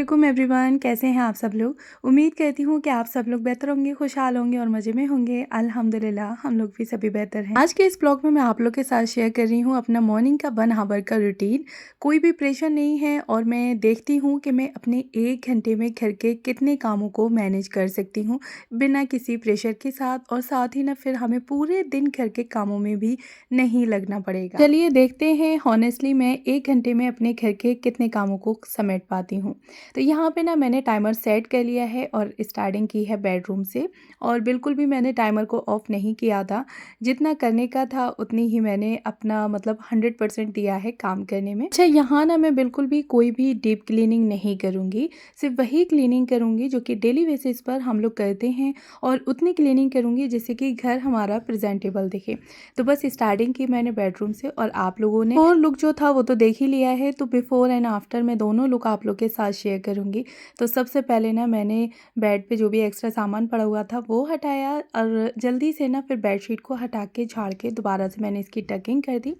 वालेकुम एवरीवन, कैसे हैं आप सब लोग। उम्मीद करती हूँ कि आप सब लोग बेहतर होंगे, खुशहाल होंगे और मज़े में होंगे। अल्हम्दुलिल्लाह हम लोग भी सभी बेहतर हैं। आज के इस ब्लॉग में मैं आप लोग के साथ शेयर कर रही हूँ अपना मॉर्निंग का 1 आवर का रूटीन। कोई भी प्रेशर नहीं है और मैं देखती हूँ कि मैं अपने 1 घंटे में घर के कितने कामों को मैनेज कर सकती हूँ बिना किसी प्रेशर के साथ, और साथ ही ना फिर हमें पूरे दिन घर के कामों में भी नहीं लगना पड़ेगा। चलिए देखते हैं हॉनेस्टली मैं 1 घंटे में अपने घर के कितने कामों को समेट पाती हूँ। तो यहाँ पे ना मैंने टाइमर सेट कर लिया है और स्टार्टिंग की है बेडरूम से, और बिल्कुल भी मैंने टाइमर को ऑफ नहीं किया था। जितना करने का था उतनी ही मैंने अपना मतलब 100% दिया है काम करने में। अच्छा, यहाँ ना मैं बिल्कुल भी कोई भी डीप क्लीनिंग नहीं करूँगी, सिर्फ वही क्लीनिंग करूँगी जो कि डेली बेसिस पर हम लोग करते हैं, और उतनी क्लीनिंग करूँगी जिससे कि घर हमारा प्रेजेंटेबल दिखे। तो बस स्टार्टिंग की मैंने बेडरूम से, और आप लोगों ने और लुक जो था वो तो देख ही लिया है, तो बिफोर एंड आफ्टर मैं दोनों लुक आप लोग के साथ शेयर करूंगी। तो सबसे पहले ना मैंने बेड पे जो भी एक्स्ट्रा सामान पड़ा हुआ था वो हटाया, और जल्दी से ना फिर बेडशीट को हटा के झाड़ के दोबारा से मैंने इसकी टकिंग कर दी।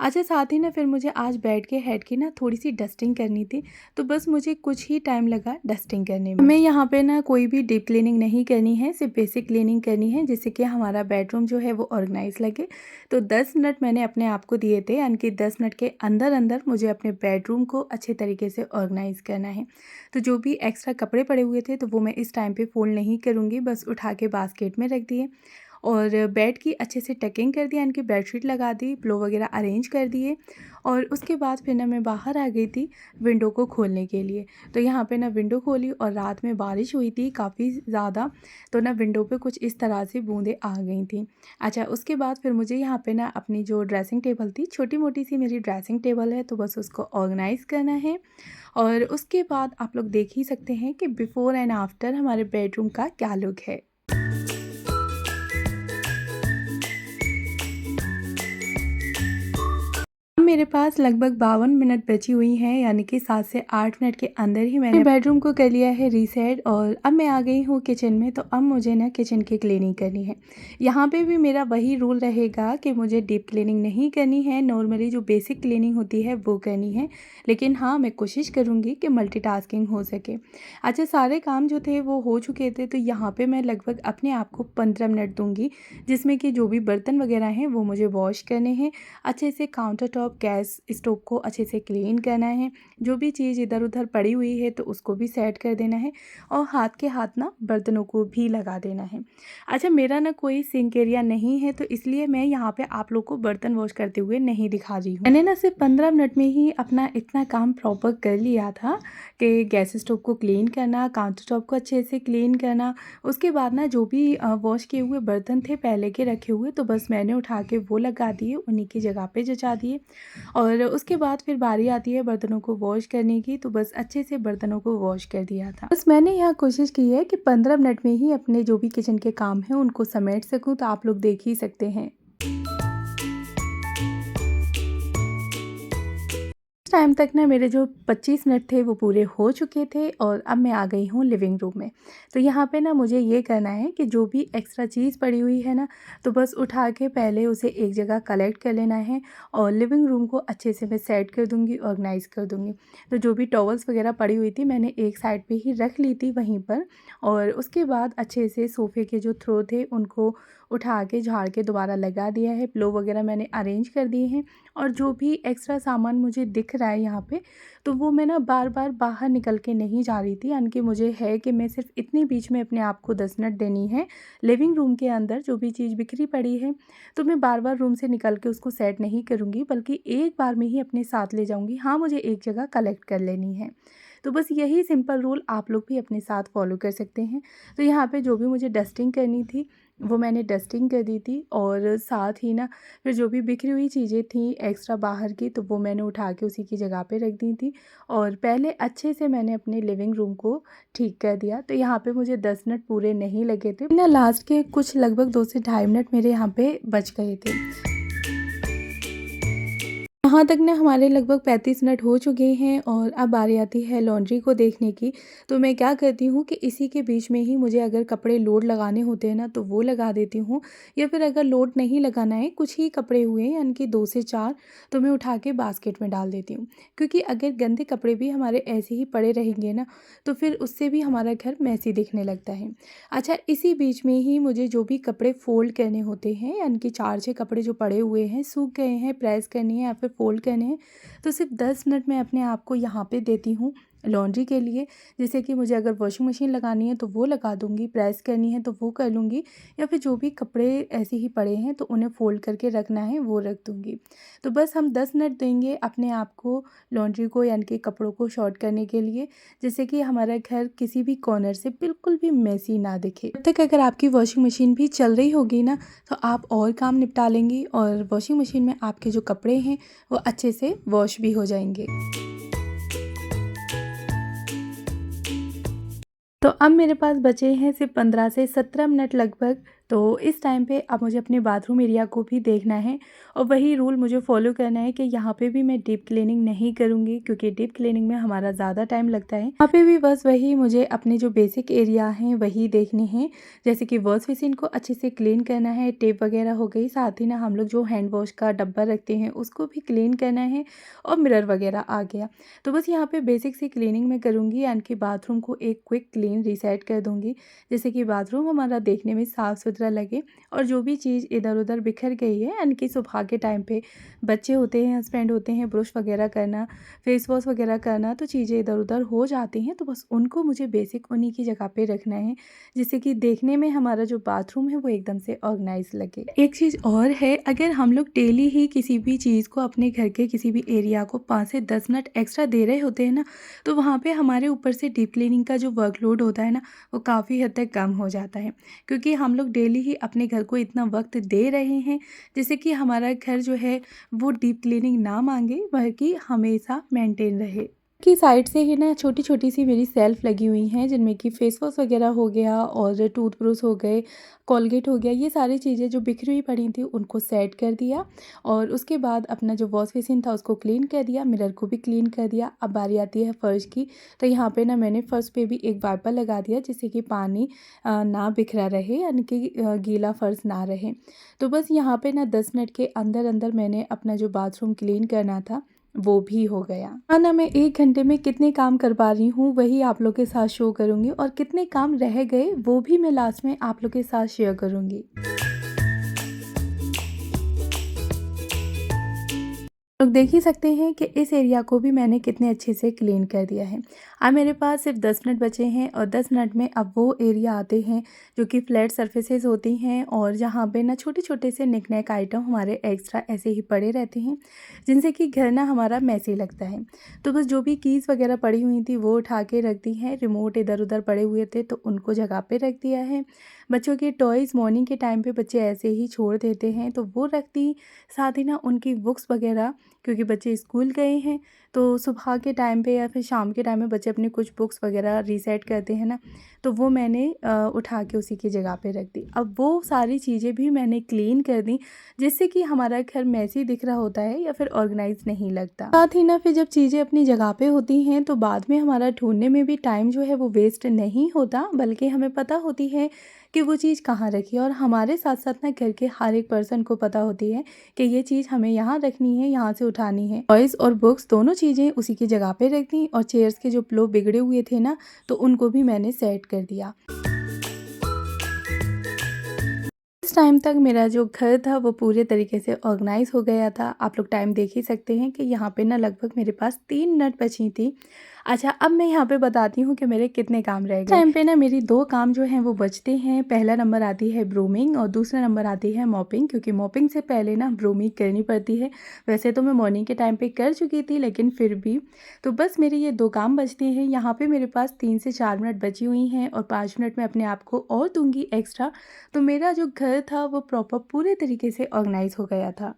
अच्छा, साथ ही ना फिर मुझे आज बेड के हेड की ना थोड़ी सी डस्टिंग करनी थी, तो बस मुझे कुछ ही टाइम लगा डस्टिंग करने में। हमें यहाँ पे ना कोई भी डीप क्लीनिंग नहीं करनी है, सिर्फ बेसिक क्लीनिंग करनी है जिससे कि हमारा बेडरूम जो है वो ऑर्गेनाइज लगे। तो 10 मिनट मैंने अपने आप को दिए थे, यानी कि 10 मिनट के अंदर अंदर मुझे अपने बेडरूम को अच्छे तरीके से ऑर्गेनाइज करना है। तो जो भी एक्स्ट्रा कपड़े पड़े हुए थे तो वो मैं इस टाइम पे फोल्ड नहीं करूँगी, बस उठा के बास्केट में रख दिए, और बेड की अच्छे से टकिंग कर दी, यानी कि बेडशीट लगा दी, पिलो वगैरह अरेंज कर दिए। और उसके बाद फिर ना मैं बाहर आ गई थी विंडो को खोलने के लिए। तो यहाँ पे ना विंडो खोली, और रात में बारिश हुई थी काफ़ी ज़्यादा, तो ना विंडो पे कुछ इस तरह से बूंदें आ गई थी। अच्छा, उसके बाद फिर मुझे यहाँ पे ना अपनी जो ड्रेसिंग टेबल थी, छोटी मोटी सी मेरी ड्रेसिंग टेबल है, तो बस उसको ऑर्गेनाइज़ करना है। और उसके बाद आप लोग देख ही सकते हैं कि बिफ़ोर एंड आफ्टर हमारे बेडरूम का क्या लुक है। मेरे पास लगभग 52 मिनट बची हुई हैं, यानी कि 7 से 8 मिनट के अंदर ही मैंने बेडरूम को कर लिया है रीसेट, और अब मैं आ गई हूँ किचन में। तो अब मुझे ना किचन की क्लीनिंग करनी है। यहाँ पे भी मेरा वही रूल रहेगा कि मुझे डीप क्लीनिंग नहीं करनी है, नॉर्मली जो बेसिक क्लीनिंग होती है वो करनी है। लेकिन हाँ, मैं कोशिश करूँगी कि मल्टीटास्किंग हो सके। अच्छा, सारे काम जो थे वो हो चुके थे, तो यहाँ पर मैं लगभग अपने आप को 15 मिनट दूँगी, जिसमें कि जो भी बर्तन वगैरह हैं वो मुझे वॉश करने हैं। अच्छे से काउंटर टॉप, गैस स्टोव को अच्छे से क्लीन करना है। जो भी चीज़ इधर उधर पड़ी हुई है तो उसको भी सेट कर देना है, और हाथ के हाथ ना बर्तनों को भी लगा देना है। अच्छा, मेरा ना कोई सिंक एरिया नहीं है, तो इसलिए मैं यहाँ पे आप लोग को बर्तन वॉश करते हुए नहीं दिखा रही हूँ। मैंने ना सिर्फ 15 मिनट में ही अपना इतना काम प्रॉपर कर लिया था कि गैस स्टोव को क्लीन करना, काउंटर टॉप को अच्छे से क्लीन करना। उसके बाद ना जो भी वॉश किए हुए बर्तन थे पहले के रखे हुए, तो बस मैंने उठा के वो लगा दिए, उन्हीं की जगह पे जचा दिए। और उसके बाद फिर बारी आती है बर्तनों को वॉश करने की, तो बस अच्छे से बर्तनों को वॉश कर दिया था। बस मैंने यहाँ कोशिश की है कि 15 मिनट में ही अपने जो भी किचन के काम हैं उनको समेट सकूँ, तो आप लोग देख ही सकते हैं। टाइम तक ना मेरे जो 25 मिनट थे वो पूरे हो चुके थे, और अब मैं आ गई हूँ लिविंग रूम में। तो यहाँ पे ना मुझे ये करना है कि जो भी एक्स्ट्रा चीज़ पड़ी हुई है ना, तो बस उठा के पहले उसे एक जगह कलेक्ट कर लेना है, और लिविंग रूम को अच्छे से मैं सेट कर दूँगी, ऑर्गेनाइज़ कर दूँगी। तो जो भी टॉवल्स वगैरह पड़ी हुई थी मैंने एक साइड पे ही रख ली थी वहीं पर, और उसके बाद अच्छे से सोफ़े के जो थ्रो थे उनको उठा के झाड़ के दोबारा लगा दिया है। पिलो वगैरह मैंने अरेंज कर दिए हैं, और जो भी एक्स्ट्रा सामान मुझे दिख रहा है यहाँ पे, तो वो मैं ना बार बार बाहर निकल के नहीं जा रही थी, यानी कि मुझे है कि मैं सिर्फ इतने बीच में अपने आप को 10 मिनट देनी है। लिविंग रूम के अंदर जो भी चीज़ बिखरी पड़ी है तो मैं बार बार रूम से निकल के उसको सेट नहीं करूँगी, बल्कि एक बार में ही अपने साथ ले जाऊँगी। हाँ, मुझे एक जगह कलेक्ट कर लेनी है। तो बस यही सिंपल रूल आप लोग भी अपने साथ फॉलो कर सकते हैं। तो यहाँ पे जो भी मुझे डस्टिंग करनी थी वो मैंने डस्टिंग कर दी थी, और साथ ही ना फिर जो भी बिखरी हुई चीज़ें थी एक्स्ट्रा बाहर की, तो वो मैंने उठा के उसी की जगह पे रख दी थी, और पहले अच्छे से मैंने अपने लिविंग रूम को ठीक कर दिया। तो यहाँ पे मुझे 10 मिनट पूरे नहीं लगे थे ना, लास्ट के कुछ लगभग 2 से ढाई मिनट मेरे यहाँ पे बच गए थे। यहाँ तक ना हमारे लगभग 35 मिनट हो चुके हैं और अब बारी आती है लॉन्ड्री को देखने की। तो मैं क्या करती हूँ कि इसी के बीच में ही मुझे अगर कपड़े लोड लगाने होते हैं ना तो वो लगा देती हूँ, या फिर अगर लोड नहीं लगाना है, कुछ ही कपड़े हुए हैं यानी कि 2 से 4, तो मैं उठा के बास्केट में डाल देती हूँ। क्योंकि अगर गंदे कपड़े भी हमारे ऐसे ही पड़े रहेंगे ना तो फिर उससे भी हमारा घर मैसी दिखने लगता है। अच्छा, इसी बीच में ही मुझे जो भी कपड़े फ़ोल्ड करने होते हैं, यानी कि 4-6 कपड़े जो पड़े हुए हैं, सूख गए हैं, प्रेस करनी है या फिर फ़ोल्ड करने हैं, तो सिर्फ 10 मिनट मैं अपने आप को यहाँ पे देती हूँ लॉन्ड्री के लिए। जैसे कि मुझे अगर वॉशिंग मशीन लगानी है तो वो लगा दूँगी, प्रेस करनी है तो वो कर लूँगी, या फिर जो भी कपड़े ऐसे ही पड़े हैं तो उन्हें फ़ोल्ड करके रखना है वो रख दूँगी। तो बस हम 10 मिनट देंगे अपने आप को लॉन्ड्री को, यानी कि कपड़ों को सॉर्ट करने के लिए, जिससे कि हमारा घर किसी भी कॉर्नर से बिल्कुल भी मेसी ना दिखे। जब तक अगर आपकी वॉशिंग मशीन भी चल रही होगी ना तो आप और काम निपटा लेंगी और वॉशिंग मशीन में आपके जो कपड़े हैं वो अच्छे से वॉश भी हो जाएंगे। तो अब मेरे पास बचे हैं सिर्फ 15 से 17 मिनट लगभग। तो इस टाइम पे अब मुझे अपने बाथरूम एरिया को भी देखना है और वही रूल मुझे फॉलो करना है कि यहाँ पे भी मैं डीप क्लीनिंग नहीं करूँगी, क्योंकि डीप क्लीनिंग में हमारा ज़्यादा टाइम लगता है। यहाँ पे भी बस वही मुझे अपने जो बेसिक एरिया हैं वही देखने हैं, जैसे कि वॉश बेसिन को अच्छे से क्लीन करना है, टेप वगैरह हो गई, साथ ही ना हम लोग जो हैंड वॉश का डब्बा रखते हैं उसको भी क्लीन करना है, और मिरर वगैरह आ गया। तो बस यहाँ पे बेसिक सी क्लीनिंग मैं करूँगी, यानी कि बाथरूम को एक क्विक क्लीन रीसेट कर दूँगी, जैसे कि बाथरूम हमारा देखने में साफ़ सुथरा लगे और जो भी चीज़ इधर-उधर बिखर गई है, यानी कि सुबह के टाइम पे बच्चे होते हैं, हस्बैंड होते हैं, ब्रश वगैरह करना, फेस वॉश वगैरह करना, तो चीज़ें इधर-उधर हो जाती हैं, तो बस उनको मुझे बेसिक उन्हीं की जगह पे रखना है, जिससे कि देखने में हमारा जो बाथरूम है वो एकदम से ऑर्गेनाइज़ लगे। एक चीज़ और है, अगर हम लोग डेली ही किसी भी चीज़ को अपने घर के किसी भी एरिया को 5 से 10 मिनट एक्स्ट्रा दे रहे होते हैं ना, तो वहाँ पे हमारे ऊपर से डीप क्लीनिंग का जो वर्कलोड होता है ना, वो काफ़ी हद तक कम हो जाता है। क्योंकि हम लोग डेली ही अपने घर को इतना वक्त दे रहे हैं, जिससे कि हमारा घर जो है वो डीप क्लीनिंग ना मांगे, बल्कि हमेशा मेंटेन रहे। की साइड से ही ना छोटी-छोटी सी मेरी शेल्फ़ लगी हुई हैं, जिनमें कि फेस वॉश वगैरह हो गया और टूथब्रश हो गए, कोलगेट हो गया, ये सारी चीज़ें जो बिखरी हुई पड़ी थी उनको सेट कर दिया, और उसके बाद अपना जो वॉश बेसिन था उसको क्लीन कर दिया, मिरर को भी क्लीन कर दिया। अब बारी आती है फ़र्श की, तो यहाँ पे ना मैंने फ़र्श पे भी एक वाइपर लगा दिया, जिससे कि पानी ना बिखरा रहे, यानी कि गीला फ़र्श ना रहे। तो बस यहाँ पे ना 10 मिनट के अंदर-अंदर मैंने अपना जो बाथरूम क्लीन करना था वो भी हो गया। हाँ ना, मैं 1 घंटे में कितने काम कर पा रही हूँ वही आप लोग के साथ शो करूँगी, और कितने काम रह गए वो भी मैं लास्ट में आप लोग के साथ शेयर करूँगी। लोग देख ही सकते हैं कि इस एरिया को भी मैंने कितने अच्छे से क्लीन कर दिया है। अब मेरे पास सिर्फ 10 मिनट बचे हैं, और 10 मिनट में अब वो एरिया आते हैं जो कि फ्लैट सरफेसेस होती हैं, और जहाँ पे ना छोटे-छोटे से निक-नैक आइटम हमारे एक्स्ट्रा ऐसे ही पड़े रहते हैं, जिनसे कि घर ना हमारा मेसी लगता है। तो बस जो भी कीज़ वगैरह पड़ी हुई थी वो उठा के रख दी हैं, रिमोट इधर-उधर पड़े हुए थे तो उनको जगह पे रख दिया है। बच्चों के टॉयज़ मॉर्निंग के टाइम पे बच्चे ऐसे ही छोड़ देते हैं तो वो रख दी। साथ ही ना उनकी बुक्स वगैरह, क्योंकि बच्चे स्कूल गए हैं तो सुबह के टाइम पे या फिर शाम के टाइम में बच्चे अपनी कुछ बुक्स वगैरह रीसेट करते हैं ना, तो वो मैंने उठा के उसी की जगह पे रख दी। अब वो सारी चीज़ें भी मैंने क्लीन कर दी, जिससे कि हमारा घर मैसी दिख रहा होता है या फिर ऑर्गेनाइज नहीं लगता। साथ ही ना फिर जब चीज़ें अपनी जगह पे होती हैं तो बाद में हमारा ढूंढने में भी टाइम जो है वो वेस्ट नहीं होता, बल्कि हमें पता होती है कि वो चीज़ कहाँ रखी है, और हमारे साथ साथ ना घर के हर एक पर्सन को पता होती है कि ये चीज़ हमें यहाँ रखनी है, यहाँ से उठानी है। टॉयज़ और बुक्स दोनों चीज़ें उसी की जगह पे रख दी, और चेयर्स के जो पिलो बिगड़े हुए थे ना तो उनको भी मैंने सेट कर दिया। इस टाइम तक मेरा जो घर था वो पूरे तरीके से ऑर्गेनाइज़ हो गया था। आप लोग टाइम देख ही सकते हैं कि यहाँ पे ना लगभग मेरे पास 3 मिनट बची थी। अच्छा, अब मैं यहाँ पे बताती हूँ कि मेरे कितने काम रह गए। इस टाइम पे ना मेरी 2 काम जो हैं वो बचते हैं। पहला नंबर आती है ब्रूमिंग और दूसरा नंबर आती है मॉपिंग, क्योंकि मॉपिंग से पहले ना ब्रूमिंग करनी पड़ती है। वैसे तो मैं मॉर्निंग के टाइम पे कर चुकी थी, लेकिन फिर भी। तो बस मेरे ये 2 काम बचते हैं। यहाँ पे मेरे पास 3 से 4 मिनट बची हुई हैं, और 5 मिनट मैं अपने आप को और दूँगी एक्स्ट्रा। तो मेरा जो घर था वो प्रॉपर पूरे तरीके से ऑर्गेनाइज़ हो गया था।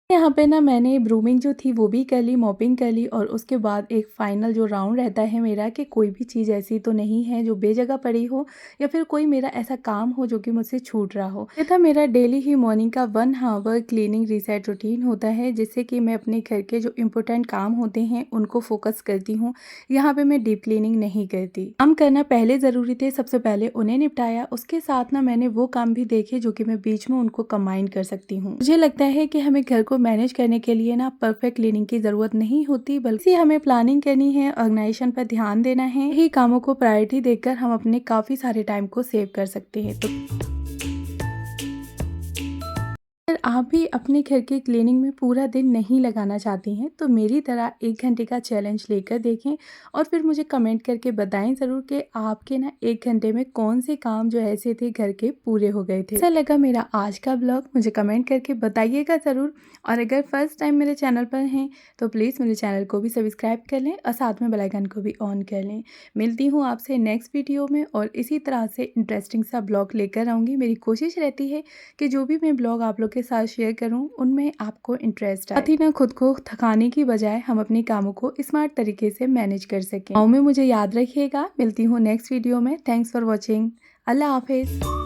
यहाँ पे ना मैंने ब्रूमिंग जो थी वो भी कर ली, मॉपिंग कर ली और उसके बाद एक फाइनल जो राउंड रहता है मेरा कि कोई भी चीज़ ऐसी तो नहीं है जो बेजगह पड़ी हो या फिर कोई मेरा ऐसा काम हो जो कि मुझसे छूट रहा हो। ये था मेरा डेली ही मॉर्निंग का 1 हावर क्लीनिंग रीसेट रूटीन होता है, जिससे कि मैं अपने घर के जो इम्पोर्टेंट काम होते हैं उनको फोकस करती हूँ। यहाँ पे मैं डीप क्लीनिंग नहीं करती। काम करना पहले ज़रूरी थे, सबसे पहले उन्हें निपटाया, उसके साथ ना मैंने वो काम भी देखे जो कि मैं बीच में उनको कंबाइन कर सकती हूँ। मुझे लगता है कि हमें घर को मैनेज करने के लिए ना परफेक्ट क्लीनिंग की ज़रूरत नहीं होती, बल्कि हमें प्लानिंग करनी है, ऑर्गेनाइजेशन पर ध्यान देना है। यही कामों को प्रायोरिटी देकर हम अपने काफ़ी सारे टाइम को सेव कर सकते हैं। तो अगर आप भी अपने घर की क्लीनिंग में पूरा दिन नहीं लगाना चाहती हैं तो मेरी तरह 1 घंटे का चैलेंज लेकर देखें और फिर मुझे कमेंट करके बताएं ज़रूर कि आपके ना 1 घंटे में कौन से काम जो ऐसे थे घर के पूरे हो गए थे। ऐसा लगा मेरा आज का ब्लॉग मुझे कमेंट करके बताइएगा ज़रूर, और अगर फर्स्ट टाइम मेरे चैनल पर हैं तो प्लीज़ मेरे चैनल को भी सब्सक्राइब कर लें और साथ में बेल आइकन को भी ऑन कर लें। मिलती हूँ आपसे नेक्स्ट वीडियो में और इसी तरह से इंटरेस्टिंग सा ब्लॉग लेकर आऊँगी। मेरी कोशिश रहती है कि जो भी मैं ब्लॉग आप लोग के साथ शेयर करूं उनमें आपको इंटरेस्ट आए, साथ ही ना खुद को थकाने की बजाय हम अपने कामों को स्मार्ट तरीके से मैनेज कर सकें। में मुझे याद रखिएगा। मिलती हूँ नेक्स्ट वीडियो में। Thanks for watching. अल्लाह हाफिज़।